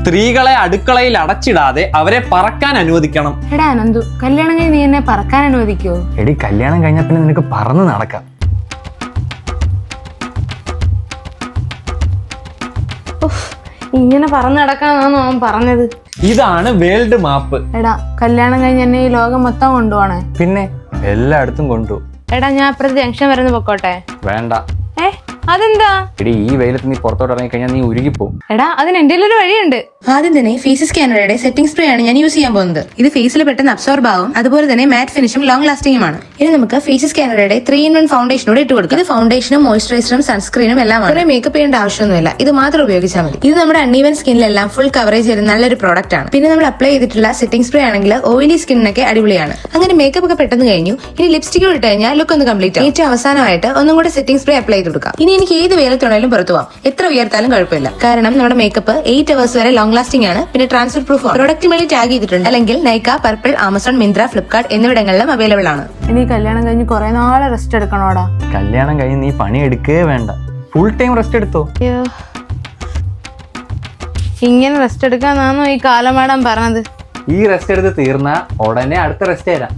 സ്ത്രീകളെ അടുക്കളയിൽ അടച്ചിടാതെ അവരെ പറക്കാൻ അനുവദിക്കണം. എടാ അനന്തു, കല്യാണം കഴിഞ്ഞ് നീ എന്നെ പറക്കാൻ അനുവദിക്കോ? എടി കല്യാണം കഴിഞ്ഞ പിന്നെ നിനക്ക് പറന്ന് നടക്കാം. ഇങ്ങനെ പറന്ന് നടക്കാന്നാണോ അവൻ പറഞ്ഞത്? ഇതാണ് വേൾഡ് മാപ്പ്. എടാ കല്യാണം കഴിഞ്ഞ് എന്നെ ഈ ലോകം മൊത്തം കൊണ്ടുപോണേ. പിന്നെ എല്ലായിടത്തും കൊണ്ടുപോകും. എടാ ഞാൻ അപ്പുറത്ത് ജംഗ്ഷൻ വരെ പൊക്കോട്ടെ? വേണ്ട. അതെന്താ? എടി ഈ വെയിലത്ത് നീ പുറത്തോട്ട് ഇറങ്ങി കഴിഞ്ഞാൽ നീ ഉരുകിപ്പോവും. എടാ അതിന് എന്റെ ഒരു വഴിയുണ്ട്. ആദ്യം തന്നെ ഫേസ് സ്കാനറുടെ സെറ്റിംഗ് സ്പ്രേ ആണ് ഞാൻ യൂസ് ചെയ്യാൻ പോകുന്നത്. ഇത് ഫേസിൽ പെട്ടെന്ന് അബ്സോർബ് ആവും, അതുപോലെ തന്നെ മാറ്റ് ഫിനിഷും ലോങ് ലാസ്റ്റിംഗുമാണ്. ഇനി നമുക്ക് ഫേസ് സ്കാനറുടെ 3-in-1 ഫൗണ്ടേഷനോട് ഇട്ട് കൊടുക്കാം. ഇത് ഫൗണ്ടേഷനും മോയ്സ്ചറൈസറും സൺസ്ക്രീനും എല്ലാം കുറെ മേക്കപ്പ് ചെയ്യേണ്ട ആവശ്യമൊന്നുമില്ല. ഇത് മാത്രം ഉപയോഗിച്ചാൽ മതി. ഇത് നമ്മുടെ അൺഈവൻ സ്കിന്നിലെല്ലാം ഫുൾ കവറേജ് ചെയ്ത് നല്ലൊരു പ്രോഡക്റ്റ് ആണ്. പിന്നെ നമ്മൾ അപ്ലൈ ചെയ്തിട്ടുള്ള സെറ്റിംഗ് സ്പ്രേ ആണെങ്കിൽ ഓയിലി സ്കിന്നിനൊക്കെ അടിപൊളിയാണ്. അങ്ങനെ മേക്കപ്പ് ഒക്കെ പെട്ടെന്ന് കഴിഞ്ഞു. ഇനി ലിപ്സ്റ്റിക് ഇട്ട് കഴിഞ്ഞാൽ ലുക്ക് ഒന്ന് കംപ്ലീറ്റ് ആവും. ഏറ്റവും അവസാനമായിട്ട് ഒന്നും കൂടെ സെറ്റിംഗ് സ്പ്രേ അപ്ലൈ ചെയ്ത് കൊടുക്കാം. ഇനി എനിക്ക് ഏത് വേലത്തുണേലും പുറത്തു പോവാം, എത്ര ഉയർത്താലും കുഴപ്പമില്ല. കാരണം നമ്മുടെ മേക്കപ്പ് 8 hours വരെ ലോങ് ലാസ്റ്റിംഗ് ആണ്. പിന്നെ ട്രാൻസ്ഫർ പ്രൂഫ് പ്രൊഡക്റ്റ് വഴി ടാഗ് ചെയ്തിട്ടുണ്ട്. അല്ലെങ്കിൽ നൈക്ക, പർപ്പിൾ, ആമസോൺ, മിന്ത്ര, ഫ്ലിപ്കാർട്ട് എന്നിവിടങ്ങളിലും അവൈലബിൾ ആണ്. ഇനി കല്യാണം കഴിഞ്ഞ് കുറെ നാളെ റെസ്റ്റ് എടുക്കണോടാ. കല്യാണം കഴിഞ്ഞ് നീ പണി എടുക്കേ വേണ്ട, ഫുൾ ടൈം റെസ്റ്റ് എടുത്തോ. ഇങ്ങനെ റെസ്റ്റ് എടുക്കാന്നാണോ ഈ കാലമാടം പറഞ്ഞത്? ഈ റെസ്റ്റ് എടുത്ത് തീർന്നാ ഉടനെ അടുത്ത റെസ്റ്റ് തരാം.